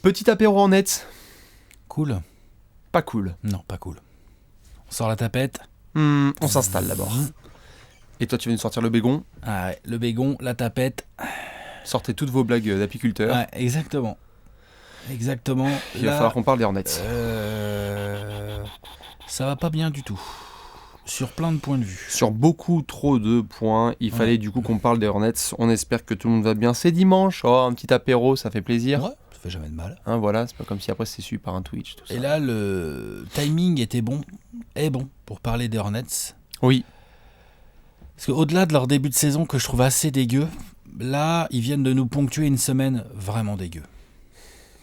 Petit apéro en net. Cool. Pas cool. Non, pas cool. On sort la tapette. On s'installe d'abord. Et toi, tu viens de sortir le bégon. Ah ouais, le bégon, la tapette. Sortez toutes vos blagues d'apiculteurs. Ouais, exactement. Exactement. Il va falloir qu'on parle des Hornets. Ça va pas bien du tout. Sur plein de points de vue. Sur beaucoup trop de points. Il fallait du coup qu'on parle des Hornets. On espère que tout le monde va bien. C'est dimanche. Oh, un petit apéro, ça fait plaisir. Ouais, ça fait jamais de mal. Hein, voilà, c'est pas comme si après c'est su par un Twitch. Tout ça. Et là, le timing était bon. Est bon pour parler des Hornets. Oui. Parce qu'au-delà de leur début de saison que je trouve assez dégueu, là, ils viennent de nous ponctuer une semaine vraiment dégueu.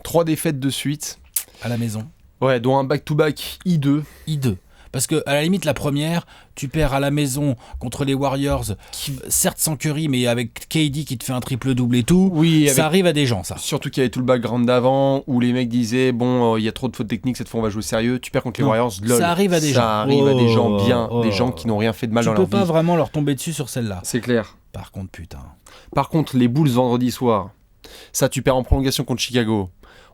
3 défaites de suite. À la maison. Ouais, dont un back-to-back I2. I2. Parce que à la limite, la première, tu perds à la maison contre les Warriors, certes sans Curry, mais avec KD qui te fait un triple-double et tout. Oui, ça arrive à des gens, ça. Surtout qu'il y avait tout le background d'avant, où les mecs disaient, bon, il y a trop de fautes techniques, cette fois on va jouer sérieux. Tu perds contre les Warriors, lol. Ça arrive à des gens. Ça arrive à des gens bien, des gens qui n'ont rien fait de mal dans leur vie. Tu peux pas vraiment leur tomber dessus sur celle-là. C'est clair. Par contre, putain. Par contre, les Bulls vendredi soir, ça tu perds en prolongation contre Chicago.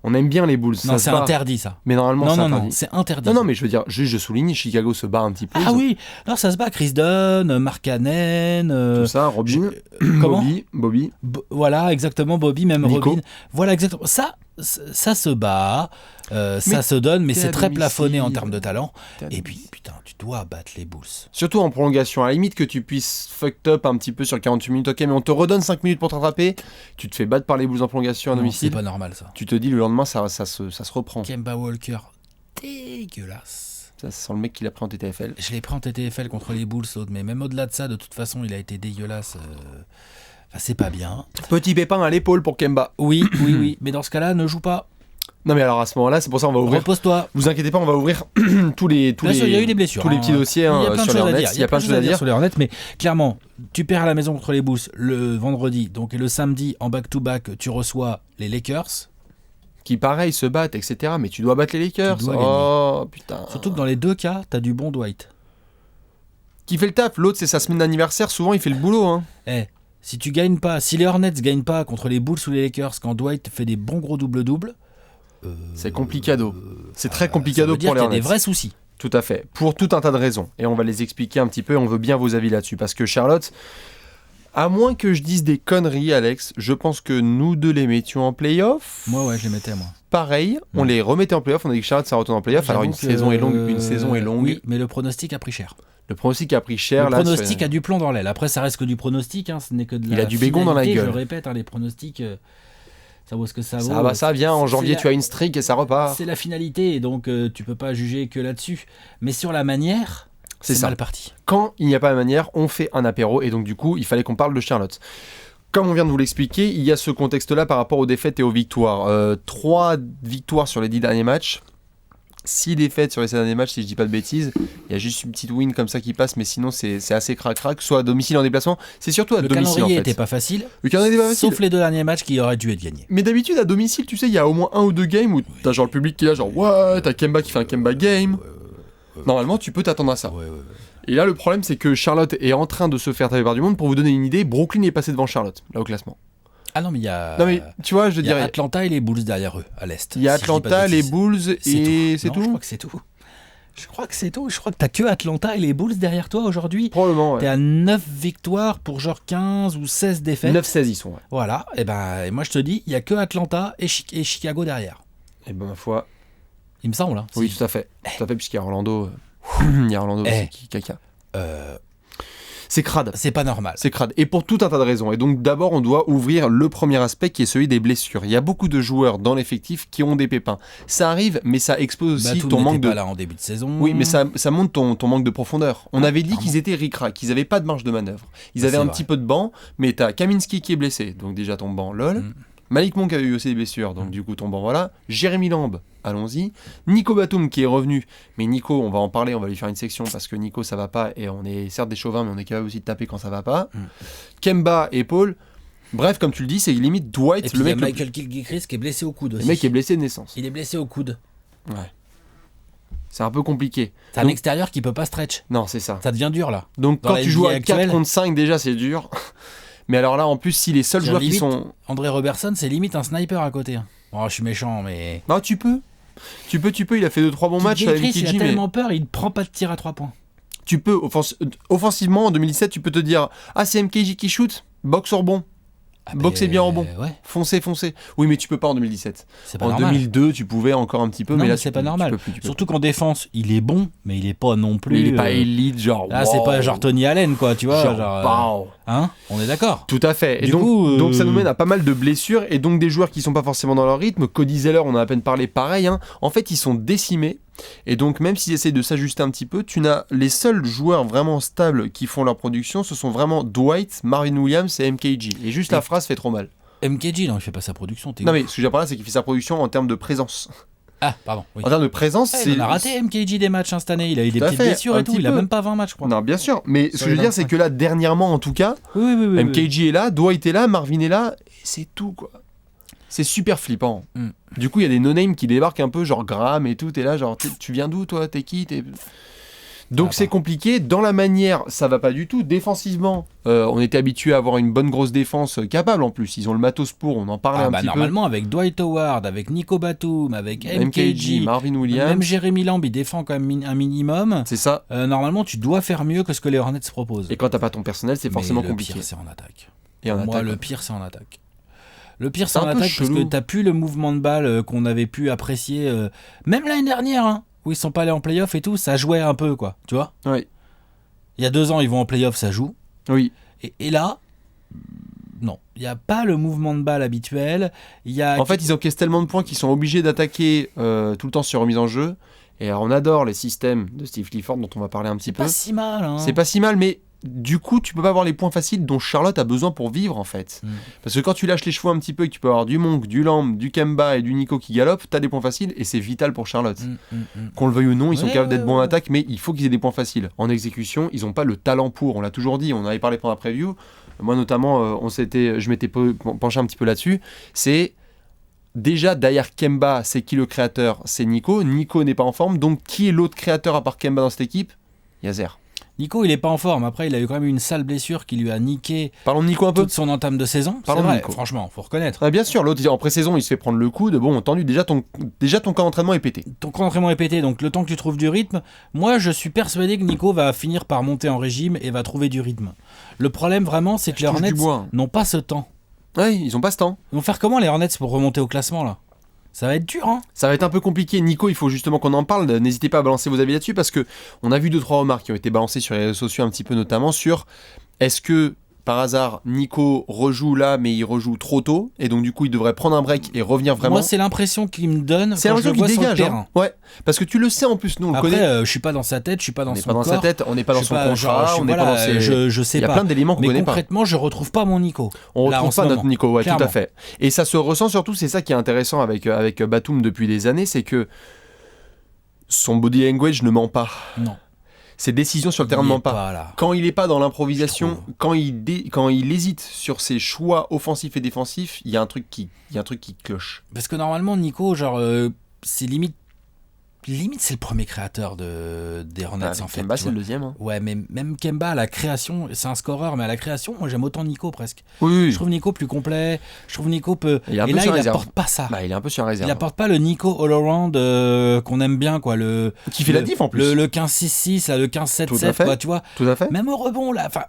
On aime bien les Bulls. Non, c'est interdit ça. Mais normalement, c'est interdit. Non, c'est interdit. Non, mais je veux dire, juste je souligne, Chicago se bat un petit peu. Ah oui, non, ça se bat. Chris Dunn, Mark Cannon. Tout ça, Robin. Comment Bobby. Voilà, exactement, Bobby, même Nico. Robin. Voilà, exactement. Ça se bat, ça se donne, mais c'est très plafonné en termes de talent. Et puis, putain, tu dois battre les Bulls. Surtout en prolongation. À la limite que tu puisses fucked up un petit peu sur 48 minutes, ok, mais on te redonne 5 minutes pour te rattraper. Tu te fais battre par les Bulls en prolongation à domicile. C'est pas normal, ça. Tu te dis le lendemain, ça se reprend. Kemba Walker, dégueulasse. Ça sent le mec qui l'a pris en TTFL. Je l'ai pris en TTFL contre les Bulls, mais même au-delà de ça, de toute façon, il a été dégueulasse. Enfin, c'est pas bien. Petit pépin à l'épaule pour Kemba. Oui. Mais dans ce cas-là, ne joue pas. Non mais alors à ce moment-là, c'est pour ça qu'on va ouvrir. Repose-toi. Vous inquiétez pas, on va ouvrir Bien sûr, il y a eu des blessures. Tous les petits dossiers sur les Hornets. Il y a plein de choses à dire sur les Hornets, mais clairement, tu perds à la maison contre les Bulls le vendredi, donc et le samedi en back-to-back, tu reçois les Lakers. Qui pareil se battent, etc. Mais tu dois battre les Lakers. Tu dois gagner. Putain. Surtout que dans les deux cas, t'as du bon Dwight. Qui fait le taf. L'autre c'est sa semaine d'anniversaire. Souvent il fait le boulot. Hein. Si tu gagnes pas, si les Hornets gagnent pas contre les Bulls ou les Lakers, quand Dwight fait des bons gros double-double. C'est complicado. C'est très complicado pour les Hornets. Il y a des vrais soucis. Tout à fait. Pour tout un tas de raisons. Et on va les expliquer un petit peu. On veut bien vos avis là-dessus. Parce que Charlotte, à moins que je dise des conneries, Alex, je pense que nous deux les mettions en play-off. Moi, je les mettais, moi. Pareil, on les remettait en play-off. On a dit que Charlotte, ça retourne en play-off. Alors une saison est longue. Oui, mais le pronostic a pris cher. Le pronostic a pris cher. Le pronostic a du plomb dans l'aile. Après, ça reste que du pronostic. Ce n'est que de la. Il a du bégon dans la gueule. Je le répète, les pronostics. Ça vaut ce que ça vaut. Ça vient, en janvier tu as une streak et ça repart. C'est la finalité, et donc tu peux pas juger que là-dessus. Mais sur la manière, c'est mal parti. Quand il n'y a pas de manière, on fait un apéro, et donc du coup, il fallait qu'on parle de Charlotte. Comme on vient de vous l'expliquer, il y a ce contexte-là par rapport aux défaites et aux victoires. 3 victoires sur les 10 derniers matchs. 6 défaites sur les 7 derniers matchs, si je dis pas de bêtises. Il y a juste une petite win comme ça qui passe, mais sinon c'est assez crac-crac, soit à domicile en déplacement. C'est surtout à domicile en fait. Le calendrier était pas facile. Sauf les 2 derniers matchs qui auraient dû être gagnés. Mais d'habitude à domicile, tu sais, il y a au moins 1 ou 2 games où t'as genre le public qui est là, genre ouais, t'as Kemba qui fait un Kemba game. Normalement, tu peux t'attendre à ça. Et là, le problème, c'est que Charlotte est en train de se faire taper par du monde. Pour vous donner une idée, Brooklyn est passé devant Charlotte, là au classement. Ah non, mais il y a. Non, mais tu vois, je dirais. Il y a Atlanta et les Bulls derrière eux, à l'est. Il y a Atlanta, les Bulls et c'est tout. Je crois que c'est tout. Je crois que t'as que Atlanta et les Bulls derrière toi aujourd'hui. Probablement, ouais. T'es à 9 victoires pour genre 15 ou 16 défaites. 9-16 ils sont, ouais. Voilà, et moi je te dis, il y a que Atlanta et Chicago derrière. Et ben ma foi. Il me semble, hein. Oui, tout à fait. Tout à fait, puisqu'il y a Orlando. Il y a Orlando aussi qui caca. C'est crade. C'est pas normal. C'est crade. Et pour tout un tas de raisons. Et donc d'abord, on doit ouvrir le premier aspect qui est celui des blessures. Il y a beaucoup de joueurs dans l'effectif qui ont des pépins. Ça arrive, mais ça expose aussi ton manque de. Pas là en début de saison. Oui, mais ça montre ton manque de profondeur. On avait dit qu'ils étaient ric-rac, qu'ils avaient pas de marge de manœuvre. Ils avaient un petit peu de banc, mais t'as Kaminsky qui est blessé, donc déjà ton banc, lol. Malik Monk avait eu aussi des blessures, donc du coup ton banc, voilà. Jérémy Lamb, allons-y. Nico Batum qui est revenu, mais Nico, on va en parler, on va lui faire une section parce que Nico ça va pas et on est certes des chauvins, mais on est capable aussi de taper quand ça va pas. Kemba et Paul. Bref, comme tu le dis, c'est limite Dwight. Et puis il y a Michael Gilchrist qui est blessé au coude aussi. Le mec est blessé de naissance. Il est blessé au coude. Ouais. C'est un peu compliqué. C'est un extérieur qui peut pas stretch. Non, c'est ça. Ça devient dur là. Donc quand tu joues à 4 contre 5, déjà c'est dur. Mais alors là, en plus, si les seuls joueurs qui sont. André Robertson, c'est limite un sniper à côté. Oh, je suis méchant, mais... Non, tu peux, il a fait 2-3 bons matchs avec Chris, MKG, il a tellement peur, il ne prend pas de tir à 3 points. Tu peux, offensivement, en 2017, tu peux te dire « Ah, c'est MKG qui shoot, boxe au rebond. Boxer bien rebond. Ouais. Foncez. » Oui, mais tu peux pas en 2017. C'est pas en normal. 2002, tu pouvais encore un petit peu, Non, mais là, c'est tu pas peux, normal. tu peux Surtout qu'en défense, il est bon, mais il est pas non plus... Mais il est pas élite, genre... Là, c'est pas genre Tony Allen, quoi, tu vois. Wow. Hein, on est d'accord. Tout à fait. Et donc ça nous mène à pas mal de blessures et donc des joueurs qui sont pas forcément dans leur rythme. Cody Zeller, on en a à peine parlé, pareil. Hein. En fait, ils sont décimés. Et donc, même s'ils essayent de s'ajuster un petit peu, les seuls joueurs vraiment stables qui font leur production, ce sont vraiment Dwight, Marvin Williams et MKG. Et juste la phrase fait trop mal. MKG, non, il fait pas sa production. Non, mais ce que je veux dire par là, c'est qu'il fait sa production en termes de présence. Ah, pardon. Oui. En termes de présence, c'est. Il a raté MKG des matchs cette année. Il a eu des petites blessures et tout. Il a même pas 20 matchs, je crois. Non, bien sûr. Mais ce que je veux dire, c'est que là, dernièrement, en tout cas, oui, MKG est là, Dwight est là, Marvin est là, et c'est tout, quoi. C'est super flippant. Du coup, il y a des no-names qui débarquent un peu, genre Graham et tout. T'es là, genre, tu viens d'où, toi? T'es qui? Donc c'est compliqué. Dans la manière, ça va pas du tout. Défensivement, on était habitué à avoir une bonne grosse défense capable en plus. Ils ont le matos pour, on en parlait un petit normalement, avec Dwight Howard, avec Nico Batum, avec MKG, Marvin Williams. Même Jeremy Lamb, il défend quand même un minimum. C'est ça. Normalement, tu dois faire mieux que ce que les Hornets proposent. Et quand t'as pas ton personnel, c'est forcément compliqué. Le pire, c'est en attaque. Le pire, c'est en attaque. Le pire, c'est en attaque parce que t'as plus le mouvement de balle qu'on avait pu apprécier, même l'année dernière, hein, où ils sont pas allés en playoff et tout, ça jouait un peu, quoi, tu vois. Oui. Il y a 2 ans, ils vont en playoff, ça joue. Oui. Et là, non, il n'y a pas le mouvement de balle habituel. En fait, ils encaissent tellement de points qu'ils sont obligés d'attaquer tout le temps sur remise en jeu. Et alors, on adore les systèmes de Steve Clifford dont on va parler un petit peu. C'est pas si mal, hein. C'est pas si mal, mais du coup, tu peux pas avoir les points faciles dont Charlotte a besoin pour vivre, en fait. Parce que quand tu lâches les chevaux un petit peu et que tu peux avoir du Monk, du Lamb, du Kemba et du Nico qui galopent, t'as des points faciles et c'est vital pour Charlotte. Qu'on le veuille ou non, ils sont capables d'être bons en attaque, mais il faut qu'ils aient des points faciles. En exécution, ils ont pas le talent pour. On l'a toujours dit, on avait parlé pendant la preview. Moi, notamment, je m'étais penché un petit peu là-dessus. C'est déjà derrière Kemba, c'est qui le créateur? C'est Nico. Nico n'est pas en forme, donc qui est l'autre créateur à part Kemba dans cette équipe? Yazer. Nico, il est pas en forme. Après, il a eu quand même une sale blessure qui lui a niqué. Parlons de Nico un peu. Toute son entame de saison. Parlons de Nico. Franchement, faut reconnaître. Ah, bien sûr, l'autre en pré-saison, il se fait prendre le coup de bon, entendu, déjà ton camp d'entraînement est pété. Ton camp d'entraînement est pété, donc le temps que tu trouves du rythme, moi je suis persuadé que Nico va finir par monter en régime et va trouver du rythme. Le problème vraiment, c'est que les Hornets n'ont pas ce temps. Ouais, ils ont pas ce temps. Ils vont faire comment les Hornets pour remonter au classement là? Ça va être dur, hein. Ça va être un peu compliqué. Nico, il faut justement qu'on en parle. N'hésitez pas à balancer vos avis là-dessus parce que on a vu 2-3 remarques qui ont été balancées sur les réseaux sociaux un petit peu, notamment sur est-ce que par hasard Nico rejoue là mais il rejoue trop tôt et donc du coup il devrait prendre un break et revenir vraiment. Moi c'est l'impression qu'il me donne c'est quand je le vois sur le terrain. Ouais, parce que tu le sais en plus, nous on après, le connaît. Je suis pas dans sa tête, je suis pas dans son corps. On n'est pas dans sa tête, on n'est pas dans son contrat, on n'est pas dans ses... je sais pas. Il y a plein d'éléments qu'on connaît pas. Mais concrètement, je retrouve pas mon Nico. On retrouve pas notre Nico, ouais, clairement. tout à fait. Et ça se ressent surtout, c'est ça qui est intéressant avec Batum depuis des années, c'est que son body language ne ment pas. Non. Ses décisions sur le terrain ne mentent pas. Quand il n'est pas dans l'improvisation, quand il hésite sur ses choix offensifs et défensifs, il y a un truc qui cloche. Parce que normalement, Nico, genre, c'est limite c'est le premier créateur des Hornets en fait. Kemba c'est le deuxième. Hein. Ouais, mais même Kemba à la création, c'est un scoreur, mais à la création, moi j'aime autant Nico presque. Oui. Je trouve Nico plus complet. Je trouve Nico peut. Et là, il apporte pas ça. Bah, il est un peu sur réserve. Il apporte pas le Nico all around qu'on aime bien, quoi. Qui fait la diff en plus. Le 15-6-6, là, le 15-7-7, quoi, tu vois. Tout à fait. Même au rebond, là. Enfin,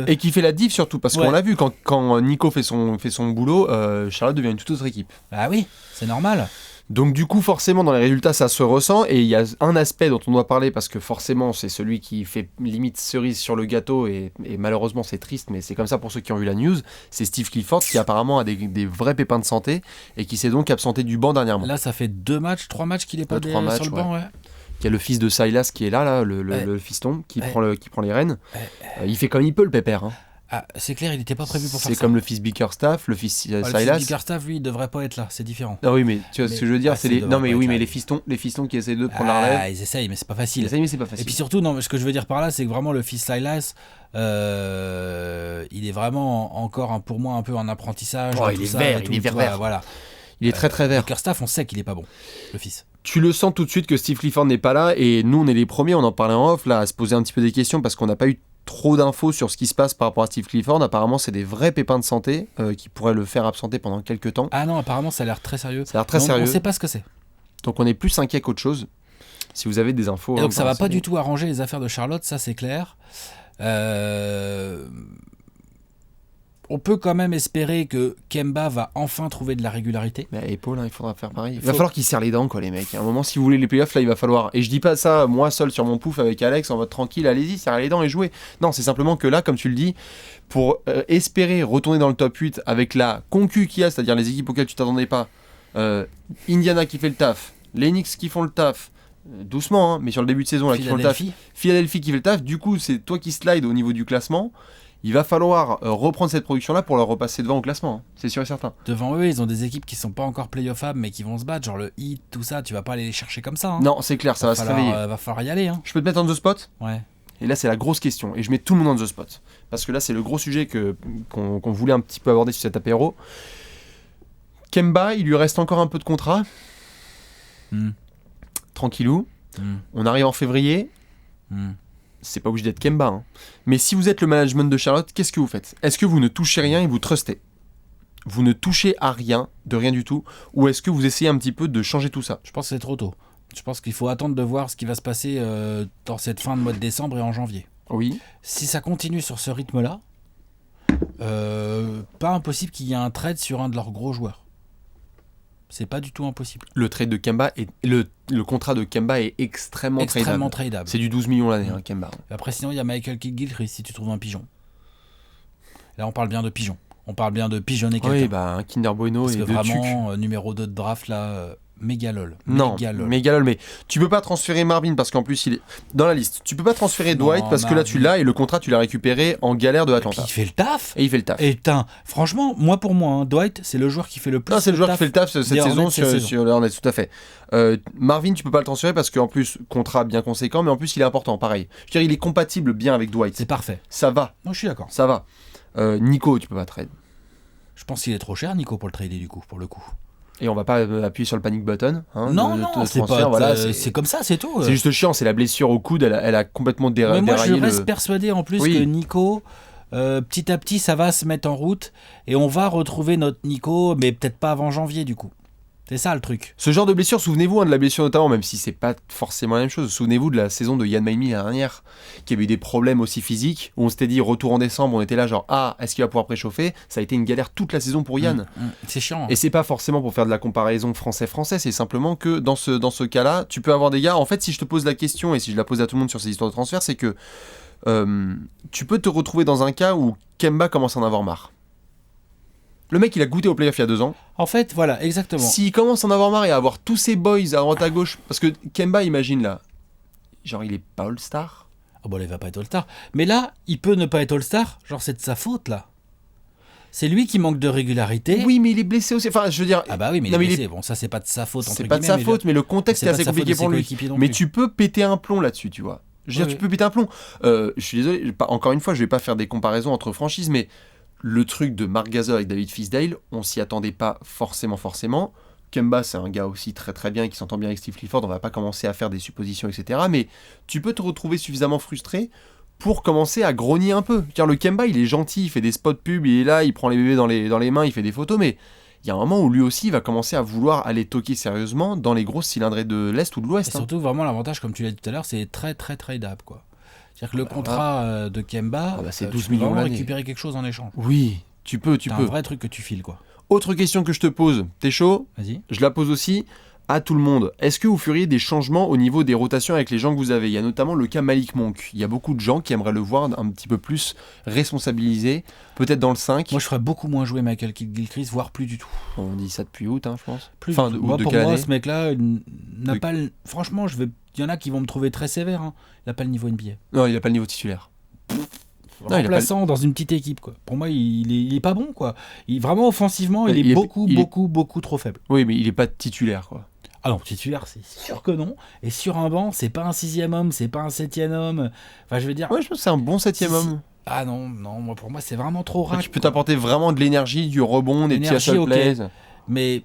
Et qui fait la diff surtout, parce qu'on l'a vu, quand Nico fait son boulot, Charlotte devient une toute autre équipe. Ah oui, c'est normal. Donc du coup forcément dans les résultats ça se ressent et il y a un aspect dont on doit parler parce que forcément c'est celui qui fait limite cerise sur le gâteau et malheureusement c'est triste mais c'est comme ça pour ceux qui ont vu la news, c'est Steve Clifford qui apparemment a des vrais pépins de santé et qui s'est donc absenté du banc dernièrement. Là ça fait 3 matchs qu'il est pas sur le banc. Ouais. Il y a le fils de Silas qui est là le fiston qui prend les rênes. Il fait comme il peut le pépère. Hein. Ah, c'est clair, il n'était pas prévu pour faire ça. C'est comme le fils Bickerstaff, le fils Silas. Le fils Bickerstaff, lui, il devrait pas être là, c'est différent. Ah oui, mais tu vois ce que je veux dire, c'est mais les fistons qui essaient de prendre la relève. Ils essayent, mais c'est pas facile. Et puis surtout, non, ce que je veux dire par là, c'est que vraiment le fils Silas, il est vraiment encore pour moi un peu en apprentissage. Il est vert. Voilà. Il est très très vert. Bickerstaff, on sait qu'il est pas bon, le fils. Tu le sens tout de suite que Steve Clifford n'est pas là et nous on est les premiers, on en parlait en off là, à se poser un petit peu des questions parce qu'on n'a pas eu trop d'infos sur ce qui se passe par rapport à Steve Clifford. Apparemment, c'est des vrais pépins de santé qui pourraient le faire absenter pendant quelques temps. Ah non, apparemment, ça a l'air très sérieux. Ça a l'air très sérieux. On ne sait pas ce que c'est. Donc on est plus inquiet qu'autre chose. Si vous avez des infos... Et donc ça va pas du tout arranger les affaires de Charlotte, ça c'est clair. On peut quand même espérer que Kemba va enfin trouver de la régularité. Et Paul, il faudra faire pareil. Il va falloir qu'ils serrent les dents, quoi, les mecs. À un moment, si vous voulez les playoffs, là, il va falloir... Et je dis pas ça, moi, seul, sur mon pouf, avec Alex, en mode tranquille, allez-y, serrez les dents et jouez. Non, c'est simplement que là, comme tu le dis, pour espérer retourner dans le top 8 avec la concu qu'il y a, c'est-à-dire les équipes auxquelles tu t'attendais pas, Indiana qui fait le taf, les Knicks qui font le taf, doucement, hein, mais sur le début de saison, là, qui font le taf, Philadelphie qui fait le taf, du coup, c'est toi qui slide au niveau du classement. Il va falloir reprendre cette production-là pour leur repasser devant au classement, hein. C'est sûr et certain. Devant eux, ils ont des équipes qui sont pas encore play-offables, mais qui vont se battre, genre le Heat, tout ça, tu vas pas aller les chercher comme ça. Hein. Non, c'est clair, ça va se réveiller. Va falloir y aller. Hein. Je peux te mettre on the spot ? Ouais. Et là, c'est la grosse question, et je mets tout le monde on the spot. Parce que là, c'est le gros sujet qu'on voulait un petit peu aborder sur cet apéro. Kemba, il lui reste encore un peu de contrat. Tranquillou. On arrive en février. C'est pas obligé d'être Kemba, hein. Mais si vous êtes le management de Charlotte, qu'est-ce que vous faites ? Est-ce que vous ne touchez rien et vous trustez ? Vous ne touchez à rien, de rien du tout, ou est-ce que vous essayez un petit peu de changer tout ça ? Je pense que c'est trop tôt. Je pense qu'il faut attendre de voir ce qui va se passer dans cette fin de mois de décembre et en janvier. Oui. Si ça continue sur ce rythme-là, pas impossible qu'il y ait un trade sur un de leurs gros joueurs. C'est pas du tout impossible. Le trade de Kemba est le contrat de Kemba est extrêmement tradable. C'est du 12 millions l'année, hein, Kemba. Après, sinon, il y a Michael Kidd-Gilchrist si tu trouves un pigeon. Là, on parle bien de pigeon. On parle bien de pigeonner quelqu'un. Oui, bah un Kinder Bueno et deux vraiment numéro 2 de draft là. Méga lol. Mais tu peux pas transférer Marvin parce qu'en plus il est dans la liste. Tu peux pas transférer Dwight parce que là tu l'as et le contrat tu l'as récupéré en galère de Atlanta. Il fait le taf. Et il fait le taf. Et franchement, pour moi, hein, Dwight c'est le joueur qui fait le plus. Non, c'est le joueur qui fait le taf cette saison sur les Hornets, tout à fait. Marvin, tu peux pas le transférer parce qu'en plus contrat bien conséquent, mais en plus il est important, pareil. Je veux dire, il est compatible bien avec Dwight. C'est parfait. Ça va. Moi je suis d'accord. Ça va. Nico, tu peux pas trade. Je pense qu'il est trop cher, Nico, pour le trader pour le coup. Et on va pas appuyer sur le panic button. Hein, non, c'est pas. Voilà, c'est comme ça, c'est tout. C'est juste chiant, c'est la blessure au coude, elle a complètement déraillé. Moi, je reste persuadé en plus que Nico, petit à petit, ça va se mettre en route et on va retrouver notre Nico, mais peut-être pas avant janvier du coup. C'est ça le truc. Ce genre de blessure, souvenez-vous de la blessure notamment, même si c'est pas forcément la même chose. Souvenez-vous de la saison de Ian Maimi la dernière, qui avait eu des problèmes aussi physiques, où on s'était dit retour en décembre, on était là genre est-ce qu'il va pouvoir préchauffer ? Ça a été une galère toute la saison pour Ian. C'est chiant. Hein. Et c'est pas forcément pour faire de la comparaison français-français, c'est simplement que dans ce cas-là, tu peux avoir des gars. En fait, si je te pose la question et si je la pose à tout le monde sur ces histoires de transfert, c'est que tu peux te retrouver dans un cas où Kemba commence à en avoir marre. Le mec, il a goûté au playoff il y a 2 ans. En fait, voilà, exactement. S'il commence à en avoir marre et à avoir tous ses boys à droite à gauche, parce que Kemba, imagine là, genre il est pas All-Star. Oh bon, il va pas être All-Star. Mais là, il peut ne pas être All-Star, genre c'est de sa faute là. C'est lui qui manque de régularité. Oui, mais il est blessé aussi. Enfin, je veux dire. Ah bah oui, mais il est blessé. Bon, ça c'est pas de sa faute. C'est pas de sa faute, mais le contexte est assez compliqué pour lui. Mais tu peux péter un plomb là-dessus, tu vois. Je veux dire, tu peux péter un plomb. Je suis désolé. Encore une fois, je vais pas faire des comparaisons entre franchises, mais le truc de Marc Gasol avec David Fisdale, on s'y attendait pas forcément. Kemba, c'est un gars aussi très très bien qui s'entend bien avec Steve Clifford. On va pas commencer à faire des suppositions, etc. Mais tu peux te retrouver suffisamment frustré pour commencer à grogner un peu. Car le Kemba, il est gentil, il fait des spots pubs, il est là, il prend les bébés dans les mains, il fait des photos, mais il y a un moment où lui aussi il va commencer à vouloir aller toquer sérieusement dans les grosses cylindrées de l'Est ou de l'Ouest. Et surtout, vraiment, l'avantage, comme tu l'as dit tout à l'heure, c'est très très tradable, quoi. C'est-à-dire que le contrat de Kemba, c'est 12 millions vraiment l'année. Récupérer quelque chose en échange. Oui, tu peux. C'est un vrai truc que tu files, quoi. Autre question que je te pose, t'es chaud ? Vas-y. Je la pose aussi à tout le monde. Est-ce que vous feriez des changements au niveau des rotations avec les gens que vous avez ? Il y a notamment le cas Malik Monk. Il y a beaucoup de gens qui aimeraient le voir un petit peu plus responsabilisé, peut-être dans le 5. Moi, je ferais beaucoup moins jouer Michael Kidd-Gilchrist, voire plus du tout. On dit ça depuis août, je pense. Plus enfin, moi, pour moi, ce mec-là n'a pas le... Franchement, il y en a qui vont me trouver très sévère. Hein. Il n'a pas le niveau NBA. Non, il n'a pas le niveau titulaire. Remplaçant dans une petite équipe, quoi. Pour moi, il est pas bon, quoi. Vraiment offensivement, il est beaucoup trop faible. Oui, mais il est pas titulaire, quoi. Ah non, titulaire, c'est sûr que non. Et sur un banc, c'est pas un 6e homme, c'est pas un 7e homme. Enfin, je veux dire. Ouais, je pense que c'est un bon 7e homme. Ah non, moi, pour moi, c'est vraiment trop rare. Tu peux t'apporter vraiment de l'énergie, du rebond, des petits hustle plays. Mais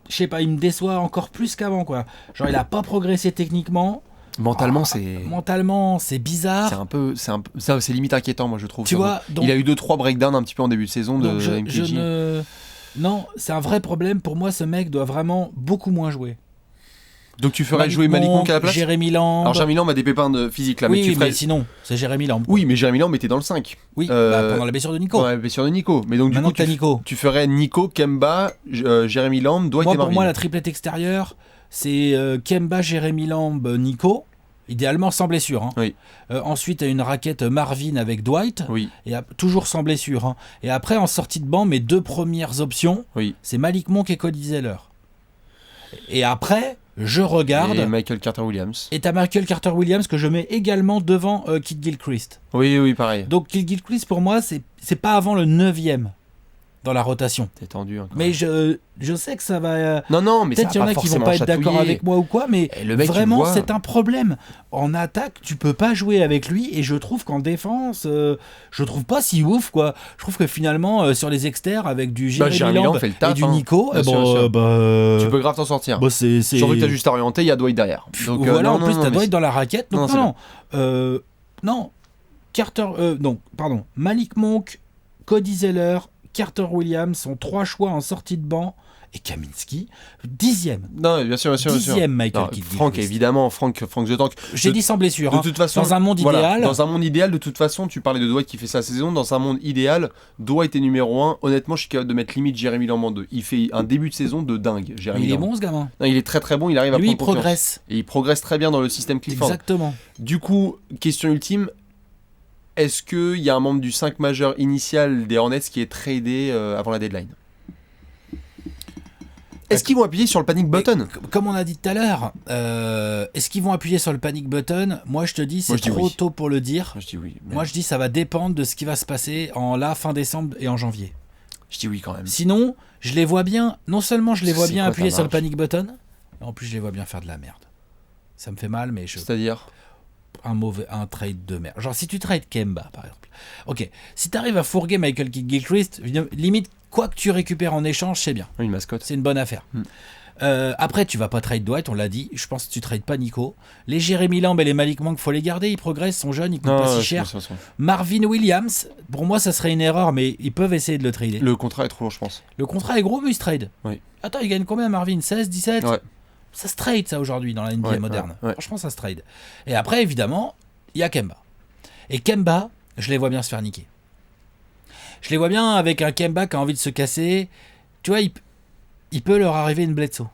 je sais pas, il me déçoit encore plus qu'avant, quoi. Genre, il a pas progressé techniquement. Mentalement, c'est bizarre. C'est limite inquiétant, moi je trouve. Tu vois, donc, il a eu 2-3 breakdowns un petit peu en début de saison de MKG. Non, c'est un vrai problème. Pour moi, ce mec doit vraiment beaucoup moins jouer. Donc tu ferais jouer Malik Monk à la place ? Jérémy Lamb. Alors Jérémy Lamb a des pépins de physique là. Oui, mais sinon, c'est Jérémy Lamb. Oui, mais Jérémy Lamb était dans le 5. Oui, pendant la blessure de Nico. Pendant la blessure de Nico. Mais donc du coup, tu ferais Nico, Kemba, Jérémy Lamb, Dwight et Marvin. Pour moi, la triplette extérieure, c'est Kemba, Jérémy Lamb, Nico. Idéalement sans blessure. Hein. Oui. Ensuite, une raquette Marvin avec Dwight. Oui. Et toujours sans blessure. Hein. Et après, en sortie de banc, mes 2 premières options, c'est Malik Monk et Cody Zeller. Et après, je regarde. Et Michael Carter-Williams. Et t'as Michael Carter-Williams que je mets également devant Kid Gilchrist. Oui, pareil. Donc Kid Gilchrist, pour moi, c'est pas avant le 9e. Dans la rotation. T'es tendu encore. Mais je sais que ça va. Non, mais peut-être qu'il y en a qui vont pas être d'accord avec moi ou quoi, mais vraiment c'est un problème. En attaque, tu peux pas jouer avec lui, et je trouve qu'en défense, je trouve pas si ouf quoi. Je trouve que finalement sur les extérieurs avec du Jérémy Lamb et du Nico, tu peux grave t'en sortir. Surtout que t'as juste orienté, il y a Dwight derrière. Donc voilà, en plus t'as Dwight dans la raquette. Donc non. Malik Monk, Cody Zeller, Carter-Williams sont 3 choix en sortie de banc, et Kaminsky 10e. Non, bien sûr. 10e Michael Kidd. Franck, évidemment, Franck the Tank. J'ai dit sans blessure. De toute façon, dans un monde idéal. Dans un monde idéal, de toute façon, tu parlais de Dwight qui fait sa saison. Dans un monde idéal, Dwight est numéro 1. Honnêtement, je suis capable de mettre limite Jérémy Lamb en 2. Il fait un début de saison de dingue. Jérémy il Lamb. est bon ce gamin. Non, il est très très bon. Il arrive à prendre confiance. Lui, il progresse. Et il progresse très bien dans le système Clifford. Exactement. Du coup, question ultime. Est-ce qu'il y a un membre du 5 majeur initial des Hornets qui est tradé avant la deadline ? Est-ce qu'ils vont appuyer sur le panic button ? Comme on a dit tout à l'heure, est-ce qu'ils vont appuyer sur le panic button ? Moi, je te dis, c'est trop tôt pour le dire. Je dis oui. Moi, je dis, ça va dépendre de ce qui va se passer fin décembre et en janvier. Je dis oui quand même. Sinon, je les vois bien. Non seulement je les vois bien appuyer sur le panic button, mais en plus, je les vois bien faire de la merde. Ça me fait mal, mais C'est-à-dire ? Un trade de merde. Genre si tu trades Kemba par exemple. Ok, si tu arrives à fourguer Michael Gilchrist, limite quoi que tu récupères en échange, c'est bien. Une mascotte. C'est une bonne affaire. Après tu vas pas trade Dwight, on l'a dit. Je pense que tu trades pas Nico. Les Jérémy Lamb et les Malik Monk, faut les garder, ils progressent, sont jeunes, ils coûtent pas si cher. Marvin Williams, pour moi ça serait une erreur, mais ils peuvent essayer de le trader. Le contrat est trop lourd, je pense. Le contrat est gros, mais il se trade. Oui. Attends, il gagne combien Marvin ? 16, 17 ? Ouais. Ça se trade ça aujourd'hui dans la NBA moderne. Franchement ça se trade. Et après évidemment il y a Kemba. Et Kemba, je les vois bien se faire niquer. Je les vois bien avec un Kemba qui a envie de se casser. Tu vois, il peut leur arriver une Bledsoe.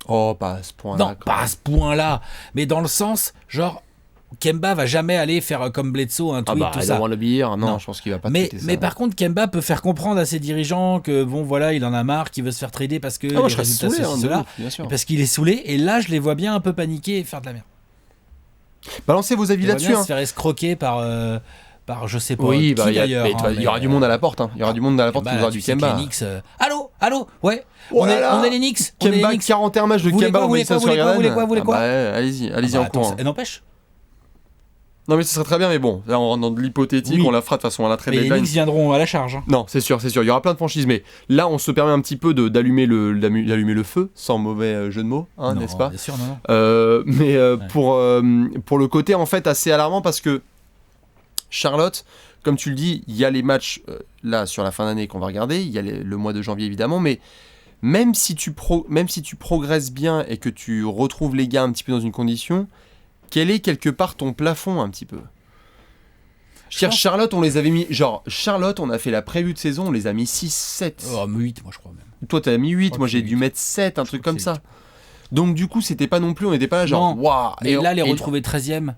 Oh, pas à ce point-là. Non, pas à ce point-là. Mais dans le sens, genre, Kemba va jamais aller faire comme Bledsoe un tweet, tout ça. Non, je pense qu'il va pas mais par contre, Kemba peut faire comprendre à ses dirigeants que bon, voilà, il en a marre, qu'il veut se faire trader parce que les résultats sont ceux-là, parce qu'il est saoulé. Et là, je les vois bien un peu paniquer et faire de la merde. Balancez vos avis là-dessus. Se faire escroquer par je sais pas. Oui, qui d'ailleurs. Il y aura du monde à la porte. Il y aura du monde à la porte qui aura du Kemba. Allô, ouais. On est les Knicks. Kemba, 41 matchs de Kemba. Vous voulez quoi Allez-y en courant. Et n'empêche. Non mais ce serait très bien, mais bon, là on rentre dans de l'hypothétique, on la fera de toute façon à la trade deadline. Les Knicks viendront à la charge. Non, c'est sûr, il y aura plein de franchises, mais là on se permet un petit peu d'allumer le feu, sans mauvais jeu de mots, non, n'est-ce pas ? Bien sûr, non. Pour le côté en fait assez alarmant, parce que Charlotte, comme tu le dis, il y a les matchs là sur la fin d'année qu'on va regarder, il y a le mois de janvier évidemment, mais même si tu progresses bien et que tu retrouves les gars un petit peu dans une condition, quel est quelque part ton plafond un petit peu ? Charlotte, on les avait mis... Charlotte, on a fait la preview de saison, on les a mis 6, 7. Oh, 8, moi je crois même. Toi, t'as mis 8, moi j'ai dû mettre 7, un truc comme ça. Donc du coup, c'était pas non plus, on n'était pas là genre... Waouh. Mais là, les retrouver 13e,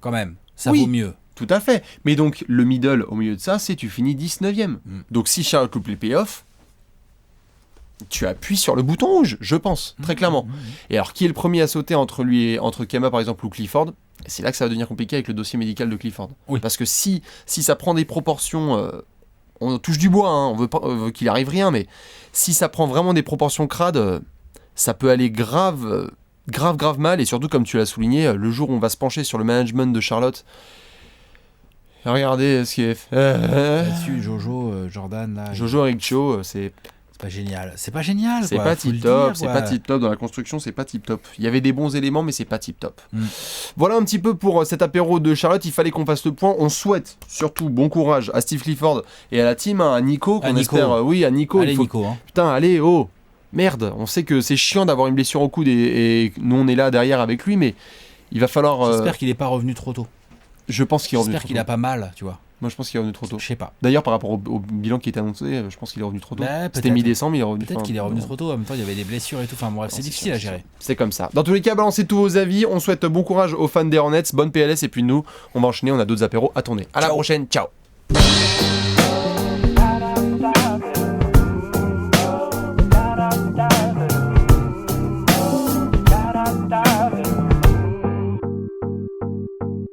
quand même, ça vaut mieux. Tout à fait. Mais donc, le middle au milieu de ça, c'est tu finis 19e. Donc si Charlotte loupe les playoffs, tu appuies sur le bouton rouge, je pense, très clairement. Et alors, qui est le premier à sauter entre Kemba, par exemple, ou Clifford ? C'est là que ça va devenir compliqué avec le dossier médical de Clifford. Oui. Parce que si ça prend des proportions... on touche du bois, hein, on veut qu'il arrive rien, mais si ça prend vraiment des proportions crades, ça peut aller grave mal. Et surtout, comme tu l'as souligné, le jour où on va se pencher sur le management de Charlotte... Regardez ce qui est fait. Là-dessus, Jojo, Jordan... Là, Jojo Eric Cho, c'est pas génial. C'est pas génial. C'est pas tip top. C'est pas tip top dans la construction. C'est pas tip top. Il y avait des bons éléments, mais c'est pas tip top. Voilà un petit peu pour cet apéro de Charlotte. Il fallait qu'on fasse le point. On souhaite surtout bon courage à Steve Clifford et à la team, à Nico, qu'on espère. À Nico. Allez, Nico. Hein. Putain, allez, oh. Merde, on sait que c'est chiant d'avoir une blessure au coude et nous on est là derrière avec lui, mais il va falloir. J'espère qu'il est pas revenu trop tôt. Je pense qu'il est revenu trop tôt. J'espère qu'il a pas mal, tu vois. Moi je pense qu'il est revenu trop tôt. Je sais pas. D'ailleurs par rapport au bilan qui était annoncé, je pense qu'il est revenu trop tôt. C'était mi-décembre, il est revenu. Peut-être qu'il est revenu trop tôt. En même temps, il y avait des blessures et tout. Enfin bref, c'est difficile à gérer. C'est comme ça. Dans tous les cas, balancez tous vos avis. On souhaite bon courage aux fans des Hornets, bonne PLS et puis nous, on va enchaîner. On a d'autres apéros à tourner. À la prochaine, ciao.